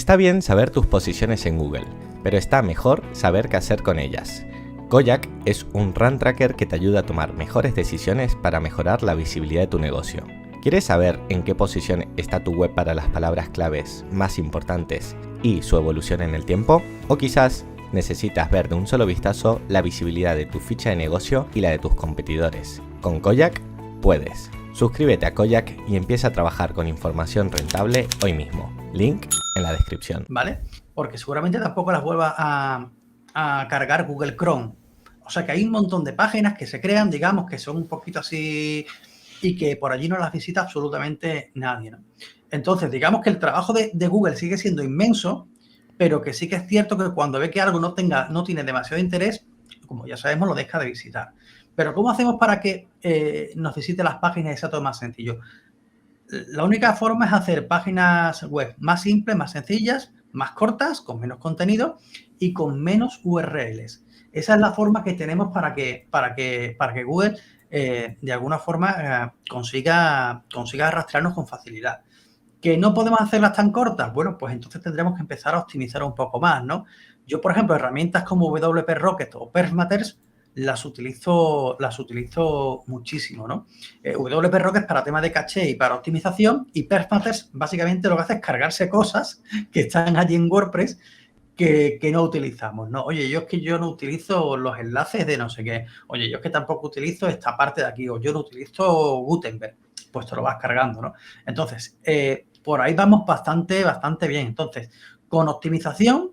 Está bien saber tus posiciones en Google, pero está mejor saber qué hacer con ellas. Koyak es un run tracker que te ayuda a tomar mejores decisiones para mejorar la visibilidad de tu negocio. ¿Quieres saber en qué posición está tu web para las palabras claves más importantes y su evolución en el tiempo? ¿O quizás necesitas ver de un solo vistazo la visibilidad de tu ficha de negocio y la de tus competidores? Con Koyak puedes. Suscríbete a Koyak y empieza a trabajar con información rentable hoy mismo. Link en la descripción. ¿Vale? Porque seguramente tampoco las vuelva a cargar Google Chrome. O sea que hay un montón de páginas que se crean, digamos, que son un poquito así y que por allí no las visita absolutamente nadie, ¿no? Entonces, digamos que el trabajo de Google sigue siendo inmenso, pero que sí que es cierto que cuando ve que algo no tiene demasiado interés, como ya sabemos, lo deja de visitar. Pero ¿cómo hacemos para que nos visite las páginas y sea todo más sencillo? La única forma es hacer páginas web más simples, más sencillas, más cortas, con menos contenido y con menos URLs. Esa es la forma que tenemos para que Google de alguna forma consiga arrastrarnos con facilidad. ¿Que no podemos hacerlas tan cortas? Bueno, pues entonces tendremos que empezar a optimizar un poco más, ¿no? Yo, por ejemplo, herramientas como WP Rocket o Performatters las utilizo muchísimo, ¿no? WP Rocket para temas de caché y para optimización, y Performatters básicamente lo que hace es cargarse cosas que están allí en WordPress que no utilizamos, ¿no? Oye, yo es que yo no utilizo los enlaces de no sé qué. Oye, yo es que tampoco utilizo esta parte de aquí. O yo no utilizo Gutenberg. Pues te lo vas cargando, ¿no? Entonces, por ahí vamos bastante bien. Entonces, con optimización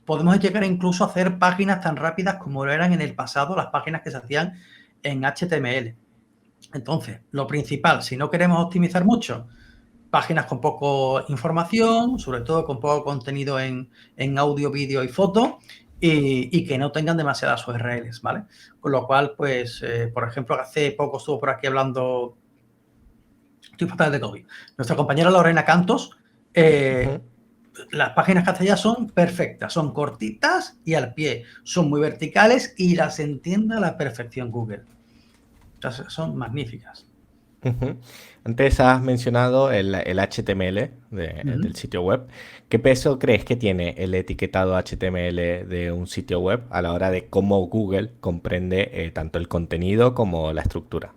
podemos llegar incluso a hacer páginas tan rápidas como lo eran en el pasado las páginas que se hacían en HTML. Entonces, lo principal, si no queremos optimizar mucho, páginas con poco información, sobre todo con poco contenido en audio, vídeo y foto, y que no tengan demasiadas URLs, ¿vale? Con lo cual, pues, por ejemplo, hace poco estuvo por aquí hablando, estoy fatal de COVID, nuestra compañera Lorena Cantos. Las páginas castellanas son perfectas, son cortitas y al pie, son muy verticales y las entiende a la perfección Google. Entonces, son magníficas. Antes has mencionado el HTML del sitio web. ¿Qué peso crees que tiene el etiquetado HTML de un sitio web a la hora de cómo Google comprende tanto el contenido como la estructura?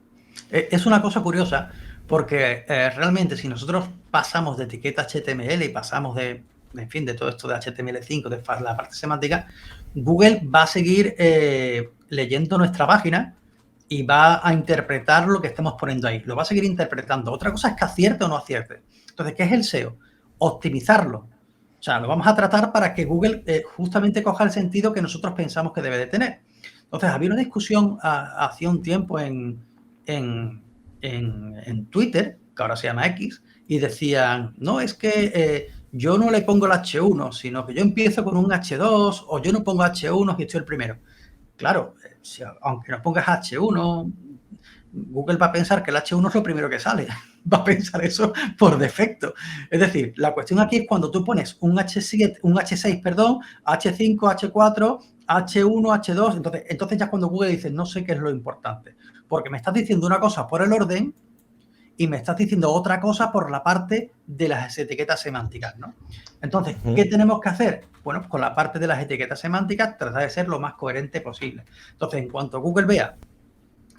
Es una cosa curiosa porque realmente si nosotros pasamos de etiqueta HTML y pasamos de todo esto de HTML5, de la parte semántica, Google va a seguir leyendo nuestra página y va a interpretar lo que estemos poniendo ahí. Lo va a seguir interpretando. Otra cosa es que acierte o no acierte. Entonces, ¿qué es el SEO? Optimizarlo. O sea, lo vamos a tratar para que Google justamente coja el sentido que nosotros pensamos que debe de tener. Entonces, había una discusión hace un tiempo en Twitter, que ahora se llama X, y decían, no, es que yo no le pongo el H1, sino que yo empiezo con un H2, o yo no pongo H1 y estoy el primero. Claro, aunque no pongas H1, Google va a pensar que el H1 es lo primero que sale. Va a pensar eso por defecto. Es decir, la cuestión aquí es cuando tú pones un H7, un H6, perdón, H5, H4, H1, H2, entonces ya cuando Google dice, no sé qué es lo importante, porque me estás diciendo una cosa por el orden y me estás diciendo otra cosa por la parte de las etiquetas semánticas, ¿no? Entonces, ¿qué tenemos que hacer? Bueno, con la parte de las etiquetas semánticas, tratar de ser lo más coherente posible. Entonces, en cuanto Google vea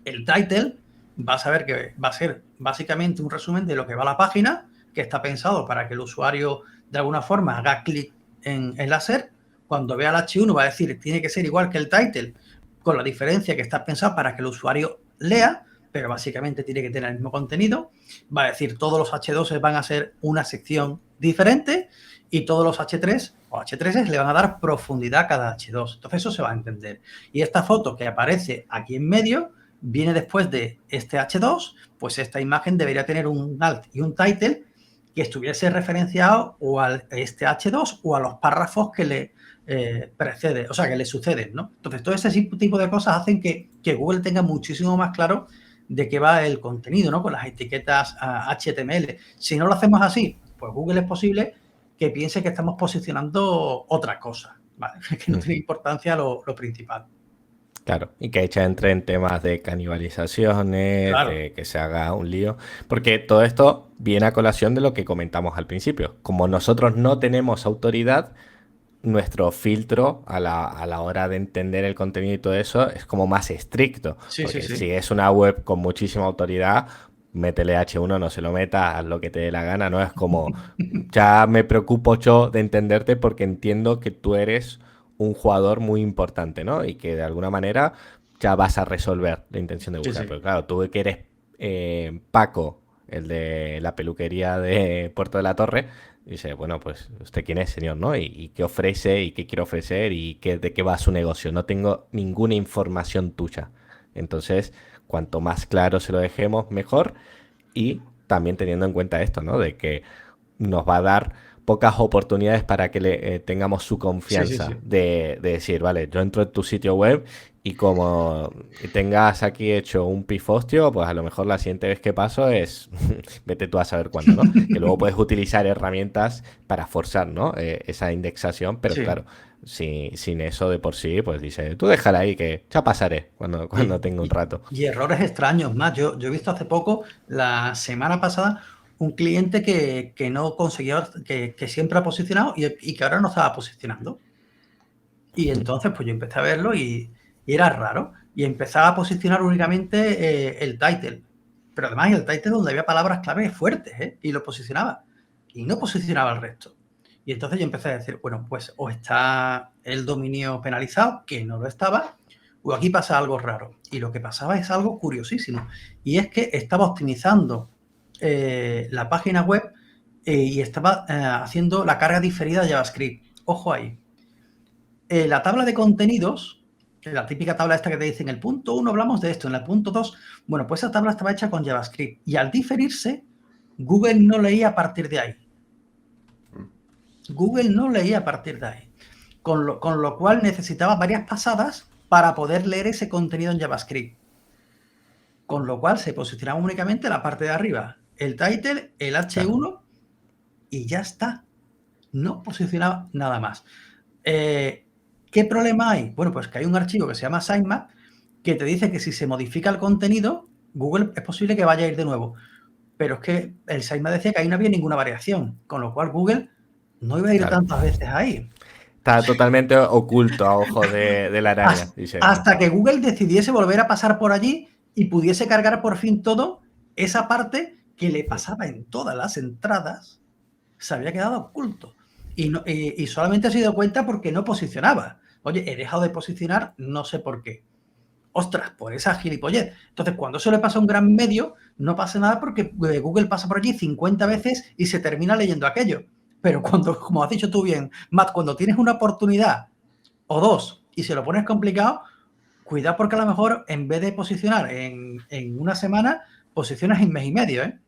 el title, va a saber que va a ser básicamente un resumen de lo que va a la página, que está pensado para que el usuario de alguna forma haga clic en la SERP. Cuando vea el H1 va a decir, tiene que ser igual que el title, con la diferencia que está pensado para que el usuario lea, pero básicamente tiene que tener el mismo contenido. Va a decir, todos los H2 van a ser una sección diferente y todos los H3 o H3 le van a dar profundidad a cada H2. Entonces eso se va a entender. Y esta foto que aparece aquí en medio viene después de este H2, pues esta imagen debería tener un alt y un title que estuviese referenciado o a este H2 o a los párrafos que le preceden, o sea, que le suceden, ¿no? Entonces, todo ese tipo de cosas hacen que Google tenga muchísimo más claro de qué va el contenido, ¿no? Con las etiquetas HTML. Si no lo hacemos así, pues Google es posible que piense que estamos posicionando otra cosa, ¿vale? Que no tiene importancia lo principal. Claro, y que echa entre en temas de canibalizaciones, Claro. de que se haga un lío, porque todo esto viene a colación de lo que comentamos al principio. Como nosotros no tenemos autoridad, nuestro filtro a la hora de entender el contenido y todo eso es como más estricto, Sí, sí, porque sí. si es una web con muchísima autoridad, métele H1, no se lo metas, haz lo que te dé la gana, ¿no? Es como, ya me preocupo yo de entenderte porque entiendo que tú eres un jugador muy importante, ¿no? Y que de alguna manera ya vas a resolver la intención de Sí, buscar. sí. Pero claro, tú que eres Paco, el de la peluquería de Puerto de la Torre, dice, bueno, pues usted quién es, señor, ¿no? Y qué ofrece y qué quiere ofrecer y qué, de qué va su negocio. No tengo ninguna información tuya. Entonces, cuanto más claro se lo dejemos, mejor. Y también teniendo en cuenta esto, ¿no? De que nos va a dar pocas oportunidades para que le tengamos su Sí, sí, confianza sí. de decir, vale, yo entro en tu sitio web y como tengas aquí hecho un pifostio, pues a lo mejor la siguiente vez que paso es, vete tú a saber cuándo, ¿no? Que luego puedes utilizar herramientas para forzar, ¿no? Esa indexación, pero Sí. claro, sin eso de por sí, pues dice, tú déjala ahí que ya pasaré cuando Y, tenga un y- rato. y errores extraños más. Yo he visto hace poco, la semana pasada, un cliente que no conseguía, que siempre ha posicionado y que ahora no estaba posicionando. Y entonces, pues yo empecé a verlo y era raro. Y empezaba a posicionar únicamente el title. Pero además el title donde había palabras claves fuertes, ¿eh? Y lo posicionaba. Y no posicionaba el resto. Y entonces yo empecé a decir, bueno, pues o está el dominio penalizado, que no lo estaba, o aquí pasa algo raro. Y lo que pasaba es algo curiosísimo. Y es que estaba optimizando la página web y estaba haciendo la carga diferida de JavaScript. Ojo ahí. La tabla de contenidos, la típica tabla esta que te dice en el punto 1 hablamos de esto, en el punto 2, bueno, pues esa tabla estaba hecha con JavaScript y al diferirse, Google no leía a partir de ahí. Google no leía a partir de ahí. Con lo cual necesitaba varias pasadas para poder leer ese contenido en JavaScript. Con lo cual se posicionaba únicamente la parte de arriba, el title, el Claro. H1 y ya está. No posicionaba nada más. ¿Qué problema hay? Bueno, pues que hay un archivo que se llama sitemap que te dice que si se modifica el contenido, Google es posible que vaya a ir de nuevo. Pero es que el sitemap decía que ahí no había ninguna variación, con lo cual Google no iba a ir Claro. tantas veces ahí. Está totalmente oculto a ojos de la araña, dice. Hasta que Google decidiese volver a pasar por allí y pudiese cargar por fin todo, esa parte que le pasaba en todas las entradas se había quedado oculto. Y solamente se dio cuenta porque no posicionaba. Oye, he dejado de posicionar, no sé por qué. Ostras, por esa gilipollez. Entonces, cuando eso le pasa a un gran medio, no pasa nada porque Google pasa por allí 50 veces y se termina leyendo aquello. Pero cuando, como has dicho tú bien, Matt, cuando tienes una oportunidad o dos y se lo pones complicado, cuidado porque a lo mejor en vez de posicionar en una semana, posicionas en mes y medio, ¿eh?